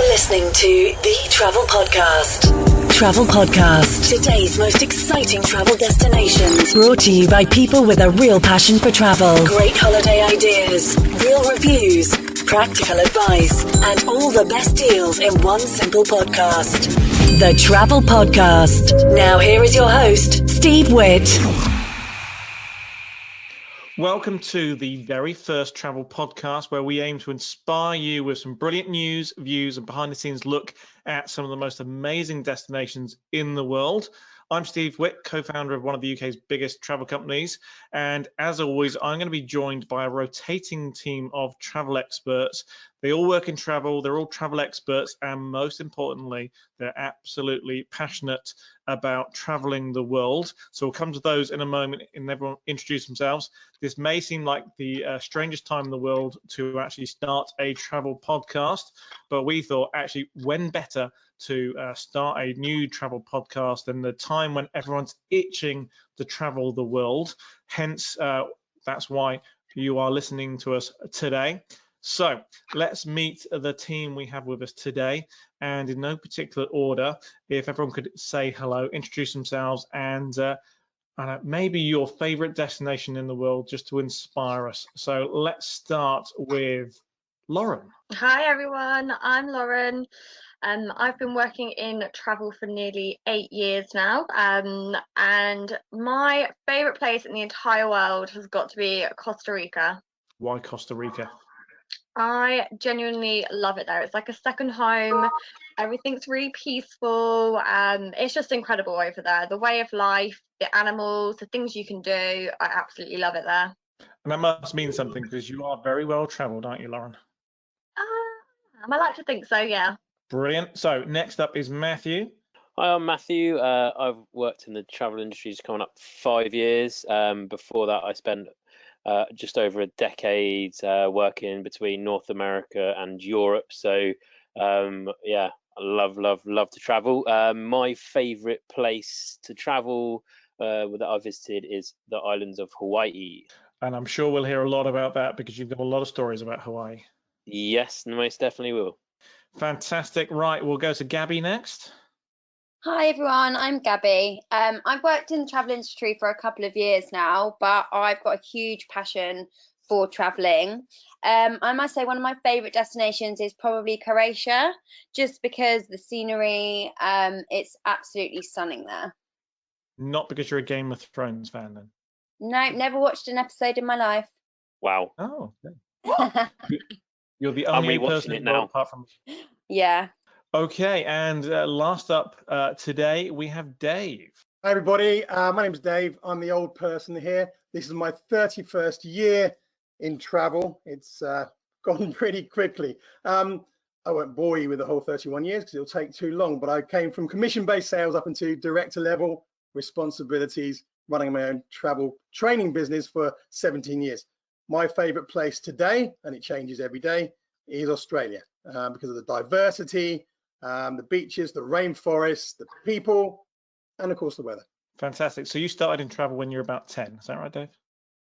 listening to The Travel Podcast. Travel Podcast. Today's most exciting travel destinations. Brought to you by people with a real passion for travel. Great holiday ideas, real reviews, practical advice, and all the best deals in one simple podcast. The Travel Podcast. Now here is your host, Steve Witt. Welcome to the very first travel podcast where we aim to inspire you with some brilliant news, views, and behind-the-scenes look at some of the most amazing destinations in the world. I'm Steve Witt, co-founder of one of the UK's biggest travel companies. And as always, I'm going to be joined by a rotating team of travel experts. They all work in travel, they're all travel experts, and most importantly, they're absolutely passionate about traveling the world. So we'll come to those in a moment and everyone introduce themselves. This may seem like the strangest time in the world to actually start a travel podcast, but we thought actually when better to start a new travel podcast than the time when everyone's itching to travel the world. Hence, that's why you are listening to us today. So let's meet the team we have with us today, and in no particular order, if everyone could say hello, introduce themselves, and maybe your favorite destination in the world just to inspire us. So let's start with Lauren. Hi everyone, I'm Lauren. I've been working in travel for nearly 8 years now, and my favorite place in the entire world has got to be Costa Rica. Why Costa Rica? I genuinely love it there. It's like a second home. Everything's really peaceful. It's just incredible over there. The way of life, the animals, the things you can do. I absolutely love it there. And that must mean something because you are very well traveled, aren't you, Lauren? I like to think so, yeah. Brilliant. So next up is Matthew. Hi, I'm Matthew. I've worked in the travel industry coming up 5 years. Before that, I spent just over a decade working between North America and Europe. So yeah, I love to travel. My favorite place to travel that I visited is the islands of Hawaii. And I'm sure we'll hear a lot about that because you've got a lot of stories about Hawaii. Yes, most definitely will. Fantastic. Right, we'll go to Gabby next. Hi everyone, I'm Gabby. I've worked in the travel industry for a couple of years now, but I've got a huge passion for traveling. I must say one of my favorite destinations is probably Croatia, just because the scenery, it's absolutely stunning there. Not because you're a Game of Thrones fan then? No, never watched an episode in my life. Wow. Oh, okay. You're the only person in the world apart from me. Yeah. Okay, and last up today, we have Dave. Hi everybody, my name's Dave. I'm the old person here. This is my 31st year in travel. It's gone pretty quickly. I won't bore you with the whole 31 years because it'll take too long, but I came from commission-based sales up into director level responsibilities, running my own travel training business for 17 years. My favorite place today, and it changes every day, is Australia because of the diversity, the beaches, the rainforests, the people, and of course the weather. Fantastic. So you started in travel when you were about 10, is that right, Dave?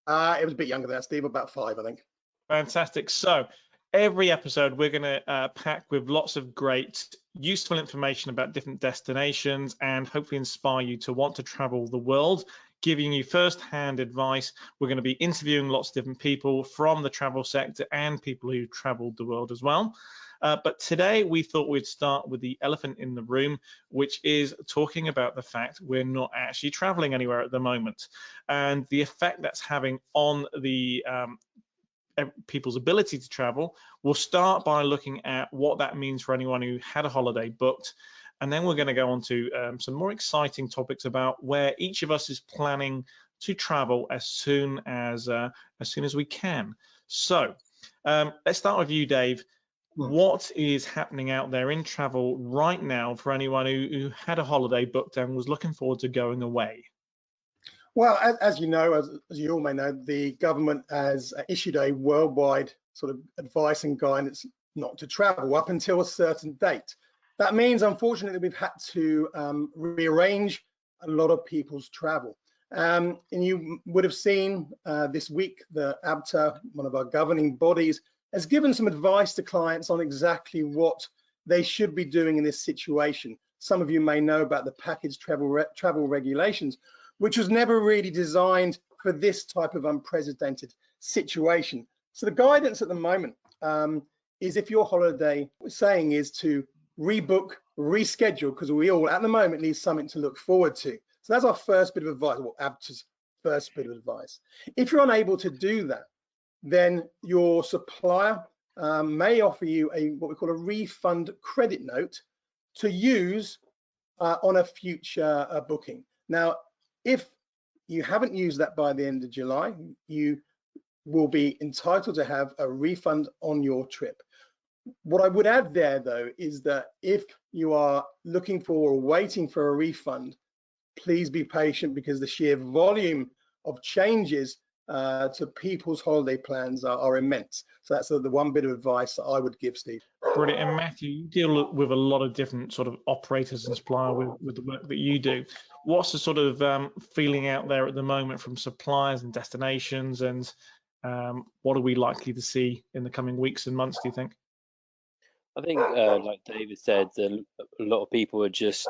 It was a bit younger than that, Steve, about 5, I think. Fantastic. So every episode we're going to pack with lots of great, useful information about different destinations and hopefully inspire you to want to travel the world, giving you first-hand advice. We're going to be interviewing lots of different people from the travel sector and people who traveled the world as well. But today we thought we'd start with the elephant in the room, which is talking about the fact we're not actually traveling anywhere at the moment and the effect that's having on the people's ability to travel. We'll start by looking at what that means for anyone who had a holiday booked. And then we're going to go on to some more exciting topics about where each of us is planning to travel as soon as we can. So let's start with you, Dave. What is happening out there in travel right now for anyone who had a holiday booked and was looking forward to going away? Well, as you know, as you all may know, the government has issued a worldwide sort of advice and guidance not to travel up until a certain date. That means, unfortunately, we've had to rearrange a lot of people's travel. And you would have seen this week, the ABTA, one of our governing bodies, has given some advice to clients on exactly what they should be doing in this situation. Some of you may know about the package travel regulations, which was never really designed for this type of unprecedented situation. So the guidance at the moment is, if your holiday saying is to rebook, reschedule, because we all at the moment need something to look forward to. So that's our first bit of advice, well, ABTA's first bit of advice. If you're unable to do that, then your supplier may offer you what we call a refund credit note to use on a future booking. Now, if you haven't used that by the end of July, you will be entitled to have a refund on your trip. What I would add there, though, is that if you are looking for or waiting for a refund, please be patient, because the sheer volume of changes to people's holiday plans are immense. So that's the one bit of advice that I would give, Steve. Brilliant. And Matthew, you deal with a lot of different sort of operators and suppliers with the work that you do. What's the sort of feeling out there at the moment from suppliers and destinations, and what are we likely to see in the coming weeks and months, do you think? I think, like David said, a lot of people are just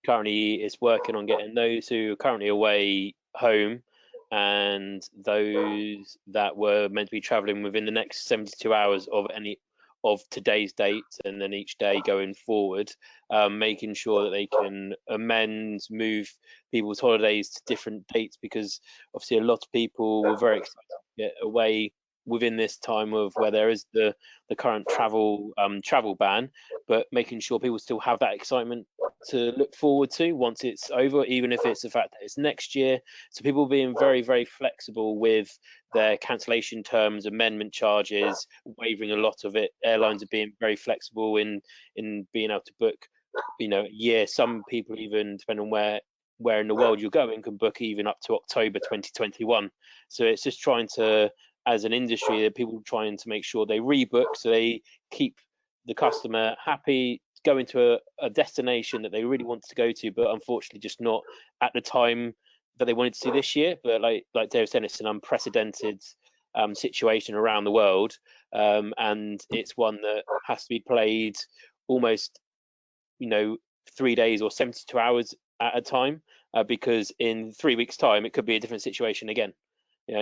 currently working on getting those who are currently away home, and those that were meant to be traveling within the next 72 hours of today's date, and then each day going forward, making sure that they can move people's holidays to different dates, because obviously a lot of people were very excited to get away within this time of where there is the current travel ban, but making sure people still have that excitement to look forward to once it's over, even if it's the fact that it's next year. So people being very, very flexible with their cancellation terms, amendment charges, waiving a lot of it. Airlines are being very flexible in being able to book, a year. Some people, even depending on where in the world you're going, can book even up to October 2021. So it's just trying to, as an industry, that people trying to make sure they rebook so they keep the customer happy, going to a destination that they really wanted to go to, but unfortunately just not at the time that they wanted to see this year. But like Dave said, it's an unprecedented situation around the world, and it's one that has to be played almost 3 days or 72 hours at a time, because in 3 weeks time it could be a different situation again.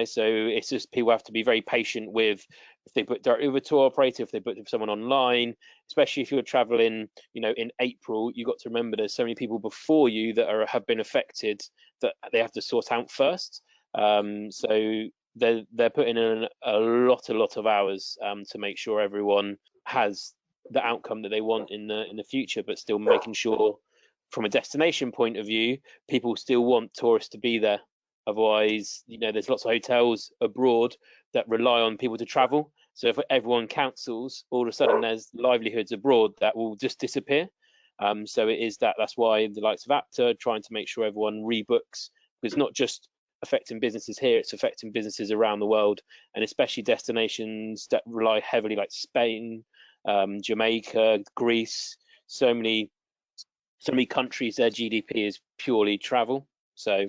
So it's just, people have to be very patient with, if they book directly with a tour operator, if they book with someone online, especially if you're traveling, in April. You've got to remember there's so many people before you that have been affected that they have to sort out first. So they're putting in a lot of hours to make sure everyone has the outcome that they want in the future, but still making sure from a destination point of view, people still want tourists to be there. Otherwise, there's lots of hotels abroad that rely on people to travel. So if everyone cancels, all of a sudden there's livelihoods abroad that will just disappear. So it is that's why the likes of ABTA are trying to make sure everyone rebooks, because it's not just affecting businesses here, it's affecting businesses around the world, and especially destinations that rely heavily, like Spain, Jamaica, Greece. So many countries, their GDP is purely travel. So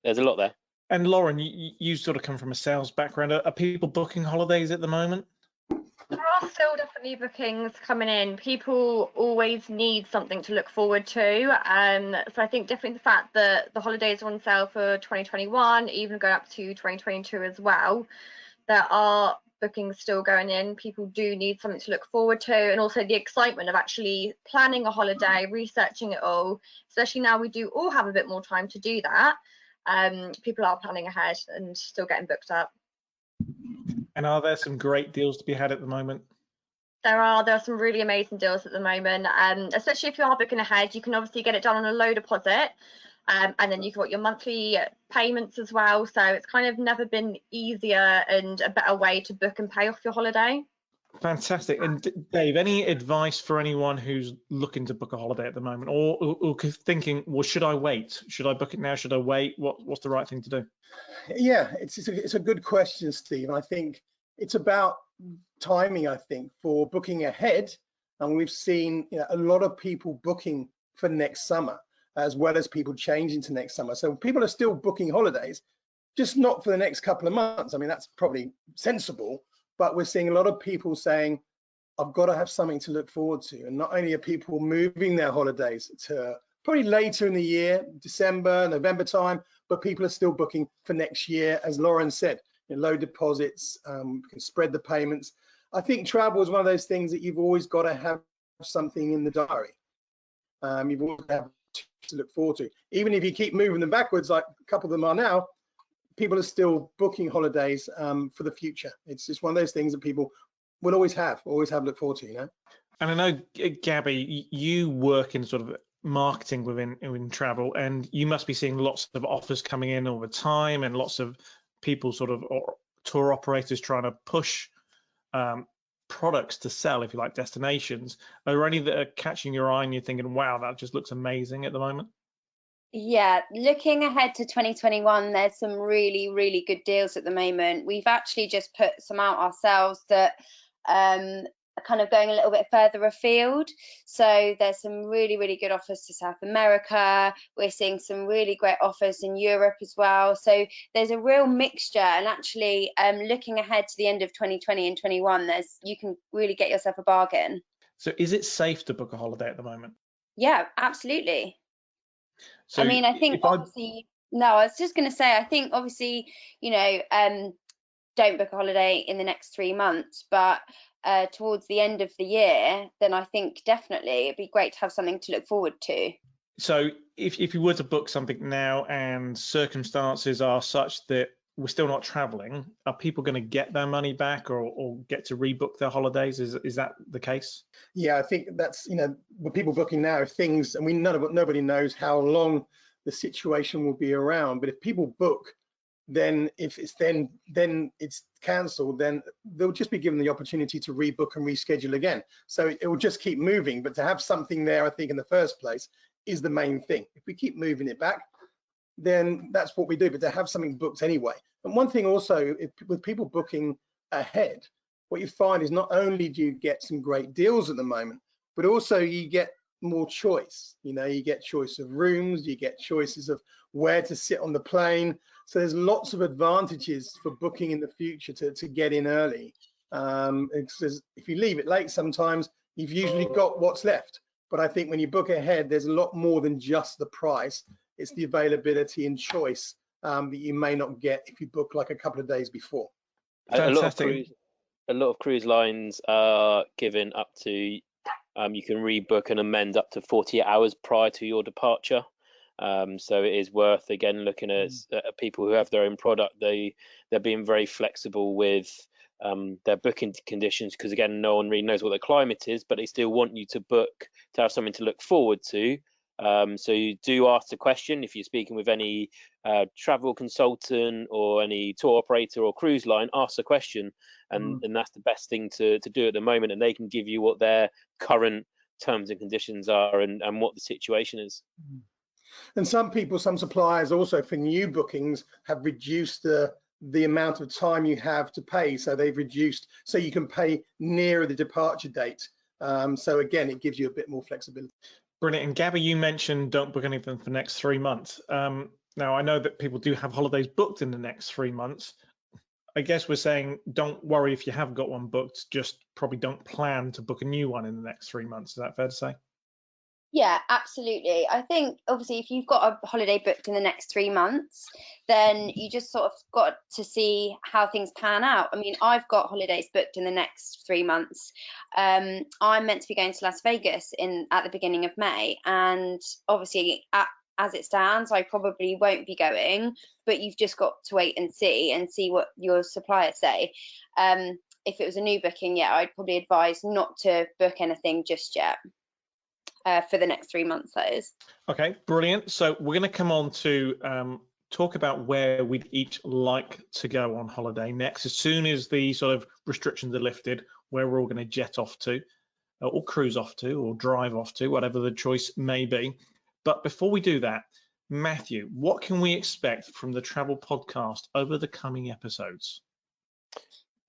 there's a lot there. And Lauren, you sort of come from a sales background. Are people booking holidays at the moment? There are still definitely bookings coming in. People always need something to look forward to. So I think definitely the fact that the holidays are on sale for 2021, even going up to 2022 as well, there are bookings still going in. People do need something to look forward to, and also the excitement of actually planning a holiday, researching it all, especially now we do all have a bit more time to do that. People are planning ahead and still getting booked up. And are there some great deals to be had at the moment? There are some really amazing deals at the moment, especially if you are booking ahead. You can obviously get it done on a low deposit, and then you've got your monthly payments as well. So it's kind of never been easier and a better way to book and pay off your holiday. Fantastic. And Dave, any advice for anyone who's looking to book a holiday at the moment, or thinking, well, should I wait? Should I book it now? Should I wait? What's the right thing to do? Yeah, it's a good question, Steve. And I think it's about timing, I think, for booking ahead. And we've seen a lot of people booking for next summer, as well as people changing to next summer. So people are still booking holidays, just not for the next couple of months. I mean, that's probably sensible, but we're seeing a lot of people saying, I've got to have something to look forward to. And not only are people moving their holidays to probably later in the year, December, November time, but people are still booking for next year, as Lauren said, low deposits, can spread the payments. I think travel is one of those things that you've always got to have something in the diary. You've always got to have to look forward to. Even if you keep moving them backwards, like a couple of them are now, people are still booking holidays for the future. It's just one of those things that people will always have look forward to, And I know, Gabby, you work in sort of marketing within travel, and you must be seeing lots of offers coming in all the time, and lots of people sort of, or tour operators trying to push products to sell, if you like, destinations. Are there any that are catching your eye and you're thinking, wow, that just looks amazing at the moment? Yeah, looking ahead to 2021, there's some really, really good deals at the moment. We've actually just put some out ourselves that are kind of going a little bit further afield. So there's some really, really good offers to South America. We're seeing some really great offers in Europe as well. So there's a real mixture. And actually, looking ahead to the end of 2020 and 21, you can really get yourself a bargain. So is it safe to book a holiday at the moment? Yeah, absolutely. So I mean, I think obviously, no, I was just going to say, I think obviously, don't book a holiday in the next 3 months, but towards the end of the year, then I think definitely it'd be great to have something to look forward to. So if you were to book something now and circumstances are such that we're still not traveling, are people going to get their money back or get to rebook their holidays? Is that the case? Yeah, I think that's, with people booking now, things, and nobody knows how long the situation will be around. But if people book, then if it's then it's cancelled, then they'll just be given the opportunity to rebook and reschedule again. So it will just keep moving. But to have something there, I think in the first place is the main thing. If we keep moving it back, then that's what we do. But to have something booked anyway. And one thing also, with people booking ahead, what you find is not only do you get some great deals at the moment, but also you get more choice. You get choice of rooms, you get choices of where to sit on the plane. So there's lots of advantages for booking in the future to get in early. If you leave it late, sometimes you've usually got what's left. But I think when you book ahead, there's a lot more than just the price. It's the availability and choice that you may not get if you book like a couple of days before. Fantastic. A lot of cruise lines are giving up to you can rebook and amend up to 48 hours prior to your departure. So it is worth, again, looking at people who have their own product. They're being very flexible with their booking conditions, because again, no one really knows what the climate is, but they still want you to book to have something to look forward to. So you do ask the question if you're speaking with any travel consultant or any tour operator or cruise line. Ask the question, and that's the best thing to do at the moment, and they can give you what their current terms and conditions are and what the situation is. And some suppliers also for new bookings have reduced the amount of time you have to pay. So they've reduced, so you can pay nearer the departure date. So again, it gives you a bit more flexibility. Brilliant. And Gabby, you mentioned don't book anything for the next 3 months. Now, I know that people do have holidays booked in the next 3 months. I guess we're saying don't worry if you have got one booked, just probably don't plan to book a new one in the next 3 months. Is that fair to say? Yeah, absolutely. I think obviously if you've got a holiday booked in the next 3 months, then you just sort of got to see how things pan out. I mean, I've got holidays booked in the next 3 months. I'm meant to be going to Las Vegas at the beginning of May, and obviously as it stands, I probably won't be going, but you've just got to wait and see what your suppliers say. If it was a new booking, yeah, I'd probably advise not to book anything just yet. For the next 3 months, that is. Okay, brilliant. So we're going to come on to talk about where we'd each like to go on holiday next. As soon as the sort of restrictions are lifted, where we're all going to jet off to, or cruise off to, or drive off to, whatever the choice may be. But before we do that, Matthew, what can we expect from the Travel Podcast over the coming episodes?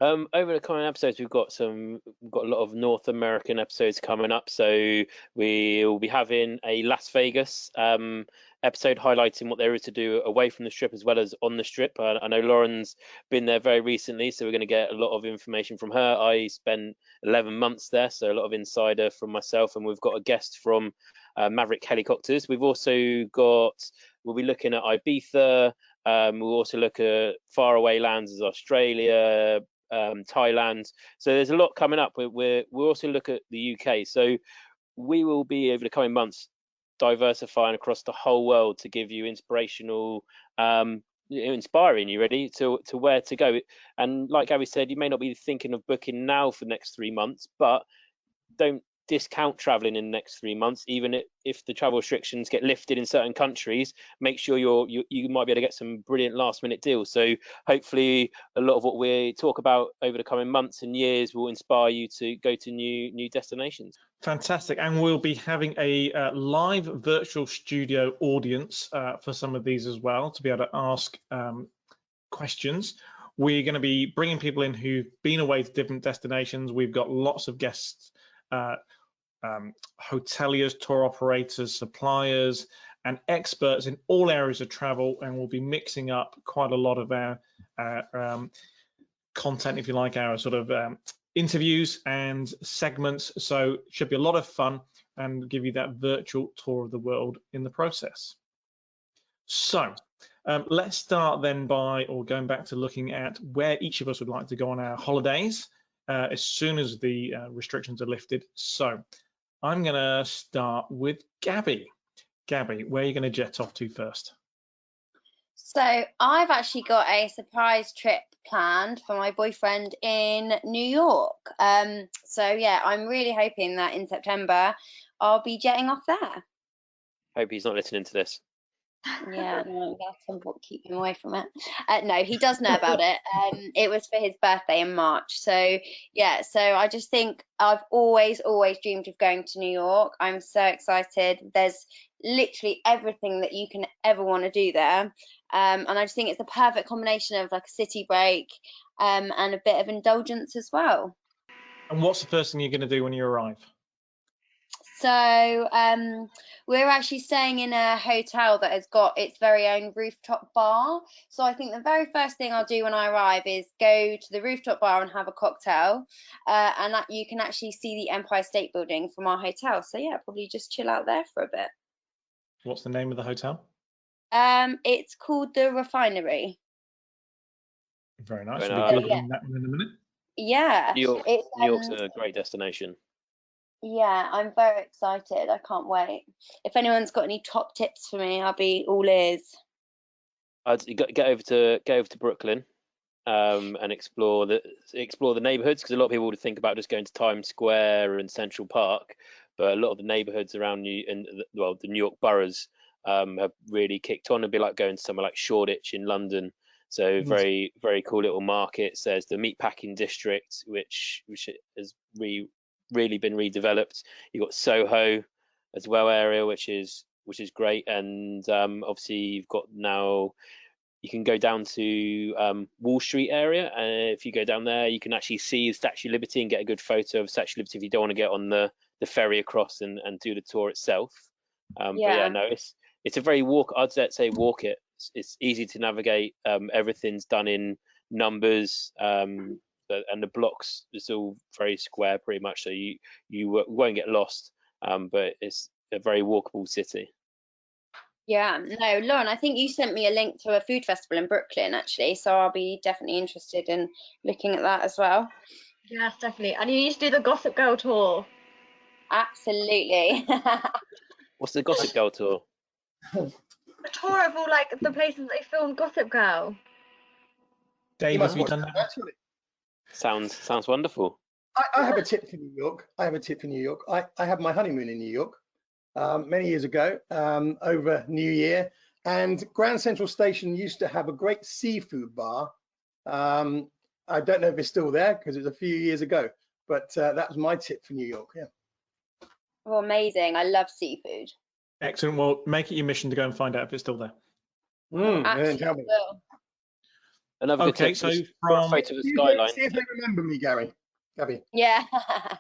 Over the coming episodes, we've got a lot of North American episodes coming up. So we'll be having a Las Vegas episode highlighting what there is to do away from the strip as well as on the strip. I know Lauren's been there very recently, so we're going to get a lot of information from her. I spent 11 months there, so a lot of insider from myself, and we've got a guest from Maverick Helicopters. We'll be looking at Ibiza. We'll also look at faraway lands as Australia, Thailand. So there's a lot coming up. We'll also look at the UK. So we will be over the coming months diversifying across the whole world to give you inspiring you ready to where to go. And like Gabby said, you may not be thinking of booking now for the next 3 months, but don't discount traveling in the next 3 months. Even if the travel restrictions get lifted in certain countries, make sure you might be able to get some brilliant last minute deals. So hopefully a lot of what we talk about over the coming months and years will inspire you to go to new destinations. Fantastic. And we'll be having a live virtual studio audience for some of these as well, to be able to ask questions. We're going to be bringing people in who've been away to different destinations. We've got lots of guests, hoteliers, tour operators, suppliers, and experts in all areas of travel, and we'll be mixing up quite a lot of our content, if you like, our sort of interviews and segments. So it should be a lot of fun and give you that virtual tour of the world in the process. So let's start then going back to looking at where each of us would like to go on our holidays as soon as the restrictions are lifted. So I'm going to start with Gabby. Gabby, where are you going to jet off to first? So I've actually got a surprise trip planned for my boyfriend in New York. So yeah, I'm really hoping that in September I'll be jetting off there. Hope he's not listening to this. Yeah, no, that's keep him away from it. No, he does know about it. It was for his birthday in March. So yeah, so I just think I've always dreamed of going to New York. I'm so excited. There's literally everything that you can ever want to do there. And I just think it's a perfect combination of like a city break and a bit of indulgence as well. And what's the first thing you're going to do when you arrive? So we're actually staying in a hotel that has got its very own rooftop bar. So I think the very first thing I'll do when I arrive is go to the rooftop bar and have a cocktail. And that you can actually see the Empire State Building from our hotel. So yeah, probably just chill out there for a bit. What's the name of the hotel? It's called the Refinery. Very nice. Very We'll nice. be Googling that one in a minute. Yeah, New it's York's a great destination. yeah, I'm very excited. I can't wait. If anyone's got any top tips for me, I'll be all ears. I'd get over to Brooklyn and explore the neighborhoods, because a lot of people would think about just going to Times Square and Central Park, but a lot of the neighborhoods around the New York boroughs have really kicked on. It'd be like going to somewhere like Shoreditch in London. So very, very cool little markets. There's the meatpacking district, which has really been redeveloped. You've got Soho as well area, which is great. And obviously you've got now, you can go down to Wall Street area, and if you go down there, you can actually see the Statue of Liberty and get a good photo of Statue of Liberty if you don't want to get on the ferry across and do the tour itself. But yeah, no, it's a very I'd say walk it. It's easy to navigate. Everything's done in numbers, and the blocks, it's all very square pretty much, so you won't get lost. But it's a very walkable city. Yeah, no, Lauren, I think you sent me a link to a food festival in Brooklyn, actually, so I'll be definitely interested in looking at that as well. Yes, definitely. And you need to do the Gossip Girl tour. Absolutely. What's the Gossip Girl tour? A tour of all like the places they filmed Gossip Girl. Dave, You must have you watch done that that? virtually. Sounds wonderful. I have a tip for New York. I had my honeymoon in New York many years ago, over New Year, and Grand Central Station used to have a great seafood bar. I don't know if it's still there because it was a few years ago, but that was my tip for New York. Yeah. Oh, amazing. I love seafood. Excellent. Well, make it your mission to go and find out if it's still there. And then tell me. Will. Another good Okay, tip so is draw a from photo of the skyline. See if they remember me, Gabby. Yeah. I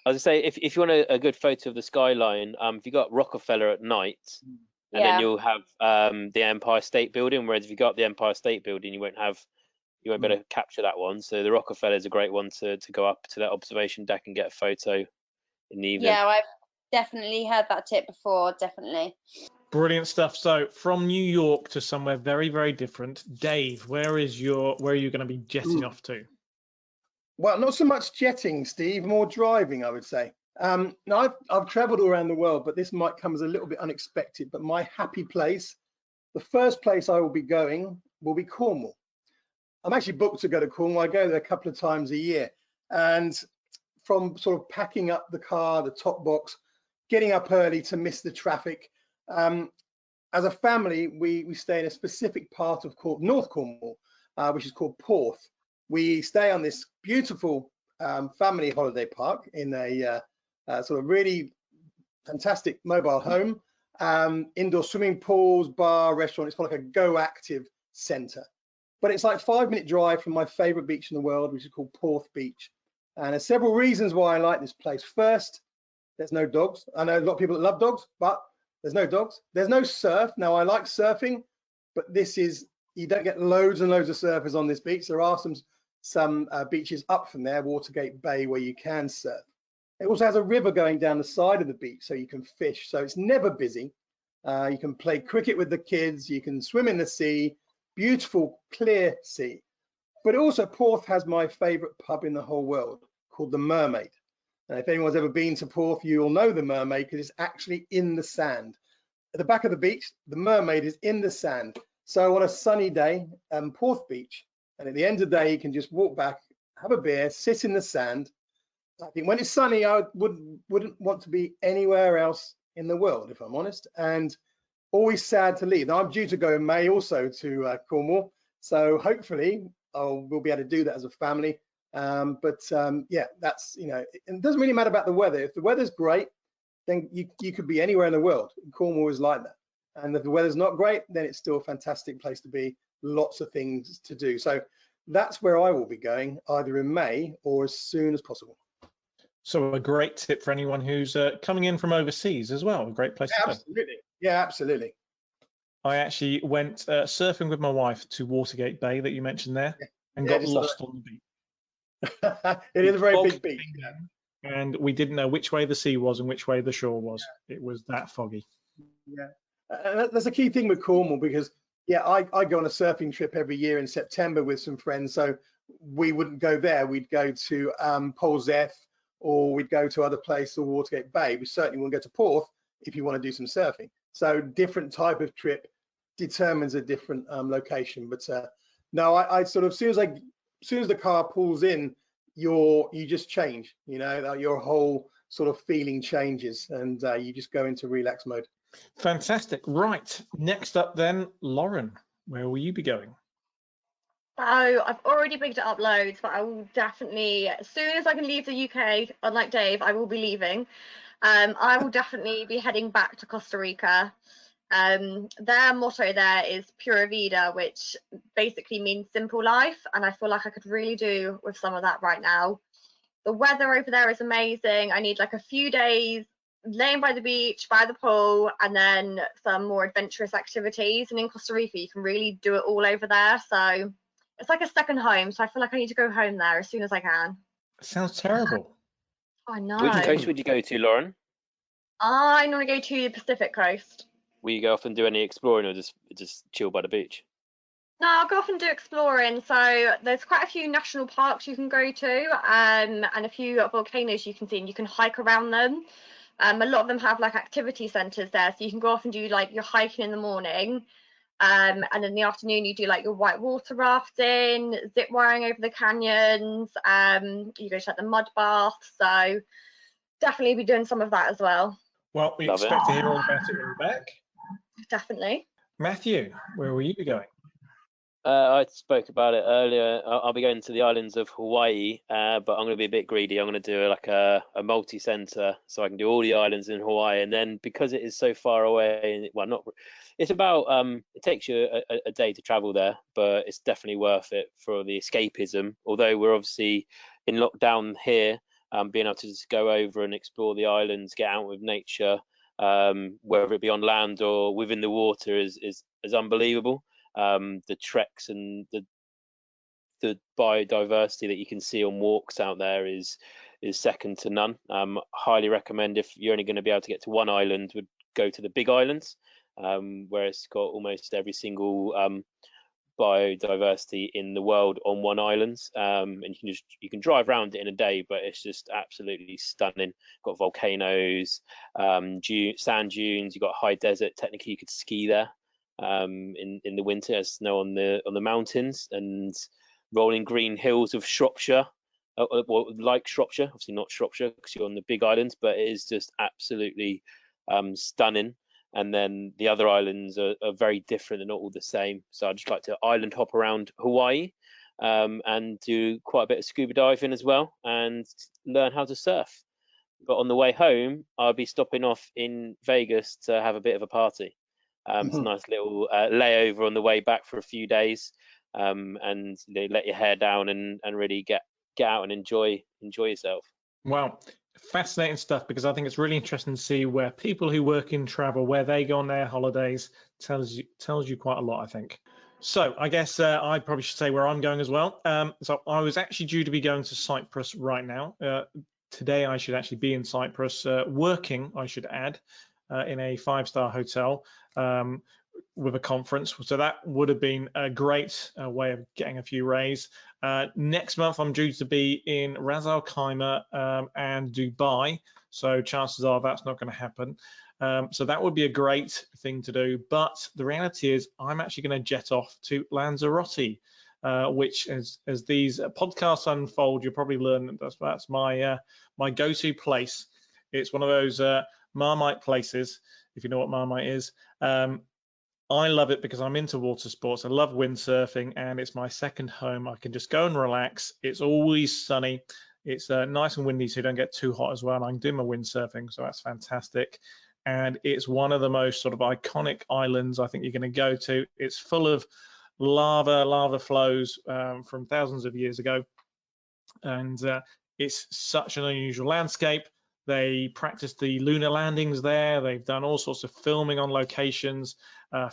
was gonna say, if you want a good photo of the skyline, if you got Rockefeller at night, and then Yeah. you'll have the Empire State Building. Whereas if you got the Empire State Building, you won't be able to capture that one. So the Rockefeller is a great one to go up to that observation deck and get a photo in the evening. Yeah, I've definitely heard that tip before, definitely. brilliant stuff. So from New York to somewhere very, very different. Dave, where are you going to be jetting off to? Well, not so much jetting, Steve, more driving, I would say. Now I've traveled all around the world, but this might come as a little bit unexpected. But my happy place, the first place I will be going will be Cornwall. I'm actually booked to go to Cornwall. I go there a couple of times a year. And from sort of packing up the car, the top box, getting up early to miss the traffic. As a family, we stay in a specific part of North Cornwall, which is called Porth. We stay on this beautiful family holiday park in a sort of really fantastic mobile home, indoor swimming pools, bar, restaurant. It's like a go active centre. But it's like 5-minute drive from my favourite beach in the world, which is called Porth Beach. And there's several reasons why I like this place. First, there's no dogs. I know a lot of people that love dogs, but there's no dogs. There's no surf. Now, I like surfing, but you don't get loads and loads of surfers on this beach. There are some beaches up from there, Watergate Bay, where you can surf. It also has a river going down the side of the beach, so you can fish. So it's never busy. You can play cricket with the kids. You can swim in the sea. Beautiful, clear sea. But also, Porth has my favourite pub in the whole world called the Mermaid. And if anyone's ever been to Porth, you'll know the Mermaid because it's actually in the sand. At the back of the beach, the Mermaid is in the sand. So on a sunny day, Porth Beach, and at the end of the day, you can just walk back, have a beer, sit in the sand. I think when it's sunny, I wouldn't want to be anywhere else in the world, if I'm honest. And always sad to leave. Now, I'm due to go in May also to Cornwall. So hopefully we'll be able to do that as a family. Yeah, that's, it doesn't really matter about the weather. If the weather's great, then you could be anywhere in the world. Cornwall is like that. And if the weather's not great, then it's still a fantastic place to be. Lots of things to do. So that's where I will be going, either in May or as soon as possible. So a great tip for anyone who's coming in from overseas as well. A great place to go. Absolutely. Yeah, absolutely. I actually went surfing with my wife to Watergate Bay that you mentioned there, and got lost on the beach. It is a very big beach. And we didn't know which way the sea was and which way the shore was. It was that foggy. Yeah, that's a key thing with Cornwall because, yeah, I go on a surfing trip every year in September with some friends. So we wouldn't go there. We'd go to Polzeath, or we'd go to other places or Watergate Bay. We certainly wouldn't go to Porth if you want to do some surfing. So different type of trip determines a different location. But no, I sort of, as soon as the car pulls in, you just change, your whole sort of feeling changes, and you just go into relax mode. Fantastic. Right. Next up then, Lauren, where will you be going? So I've already picked it up loads, but I will definitely, as soon as I can leave the UK, unlike Dave, I will be leaving. I will definitely be heading back to Costa Rica. Their motto there is Pura Vida, which basically means simple life, and I feel like I could really do with some of that right now. The weather over there is amazing. I need like a few days laying by the beach, by the pool, and then some more adventurous activities. And in Costa Rica, you can really do it all over there. So it's like a second home. So I feel like I need to go home there as soon as I can. Sounds terrible. I know. Which coast would you go to, Lauren? I want to go to the Pacific coast. Will you go off and do any exploring, or just chill by the beach? No, I'll go off and do exploring. So there's quite a few national parks you can go to, and a few volcanoes you can see, and you can hike around them. A lot of them have like activity centres there, so you can go off and do like your hiking in the morning, and in the afternoon you do like your white water rafting, zip wiring over the canyons. You go to like the mud bath. So definitely be doing some of that as well. Well, we Love expect it. to hear all about it when we're back. Definitely. Matthew, where will you be going? I spoke about it earlier. I'll be going to the islands of Hawaii, but I'm going to be a bit greedy. I'm going to do like a multi-center, so I can do all the islands in Hawaii. And then because it is so far away, well, not. It's about it takes you a day to travel there, but it's definitely worth it for the escapism. Although we're obviously in lockdown here, being able to just go over and explore the islands, get out with nature, whether it be on land or within the water, is unbelievable. The treks and the biodiversity that you can see on walks out there is second to none. Highly recommend, if you're only going to be able to get to one island, would go to the Big Islands, where it's got almost every single biodiversity in the world on one island, and you can drive around it in a day, but it's just absolutely stunning. Got volcanoes, sand dunes, you've got high desert. Technically you could ski there in the winter. There's snow on the mountains, and rolling green hills of Shropshire, like Shropshire, obviously not Shropshire because you're on the Big Islands, but it is just absolutely stunning. And then the other islands are very different. They're not all the same. So I just like to island hop around Hawaii, and do quite a bit of scuba diving as well, and learn how to surf. But on the way home, I'll be stopping off in Vegas to have a bit of a party. It's a nice little layover on the way back for a few days, and they let your hair down and really get out and enjoy yourself. Wow. Fascinating stuff, because I think it's really interesting to see where people who work in travel, where they go on their holidays, tells you quite a lot, I think. So I guess I probably should say where I'm going as well. So I was actually due to be going to Cyprus right now. Today I should actually be in Cyprus, working, I should add, in a 5-star hotel with a conference. So that would have been a great way of getting a few rays. Next month I'm due to be in Ras Al Khaimah and Dubai, so chances are that's not going to happen. So that would be a great thing to do, but the reality is I'm actually going to jet off to Lanzarote, which as these podcasts unfold, you'll probably learn that that's my my go-to place. It's one of those Marmite places, if you know what Marmite is. I love it because I'm into water sports. I love windsurfing, and it's my second home. I can just go and relax. It's always sunny. It's nice and windy, so you don't get too hot as well. And I can do my windsurfing, so that's fantastic. And it's one of the most sort of iconic islands I think you're going to go to. It's full of lava flows from thousands of years ago, and it's such an unusual landscape. They practice the lunar landings there. They've done all sorts of filming on locations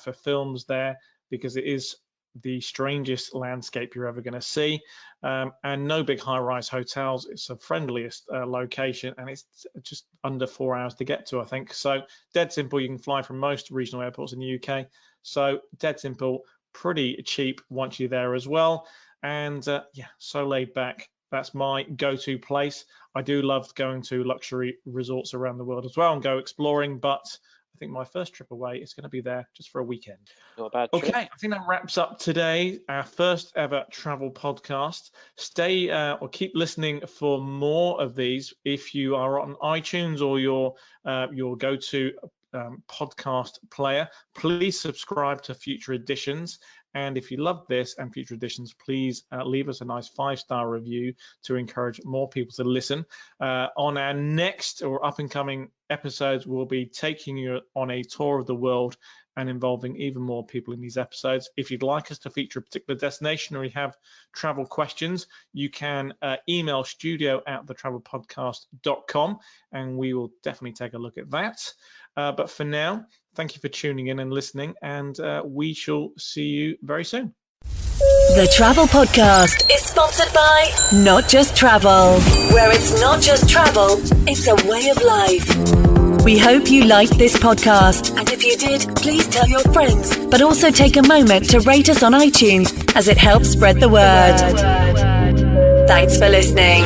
for films there, because it is the strangest landscape you're ever going to see, and no big high-rise hotels. It's the friendliest location, and it's just under 4 hours to get to, I think. So dead simple. You can fly from most regional airports in the UK. So dead simple, pretty cheap once you're there as well. And yeah, so laid back. That's my go-to place. I do love going to luxury resorts around the world as well and go exploring, but I think my first trip away is going to be there just for a weekend. Not a bad trip. Okay, I think that wraps up today, our first ever travel podcast. Stay or keep listening for more of these. If you are on iTunes or your go-to podcast player, please subscribe to future editions. And if you love this and future editions, please leave us a nice 5-star review to encourage more people to listen. On our next or up and coming episodes, we'll be taking you on a tour of the world and involving even more people in these episodes. If you'd like us to feature a particular destination, or you have travel questions, you can email studio@thetravelpodcast.com, and we will definitely take a look at that. But for now, thank you for tuning in and listening, and we shall see you very soon. The Travel Podcast is sponsored by Not Just Travel, where it's not just travel, it's a way of life. We hope you liked this podcast, and if you did, please tell your friends, but also take a moment to rate us on iTunes, as it helps spread the word. Thanks for listening.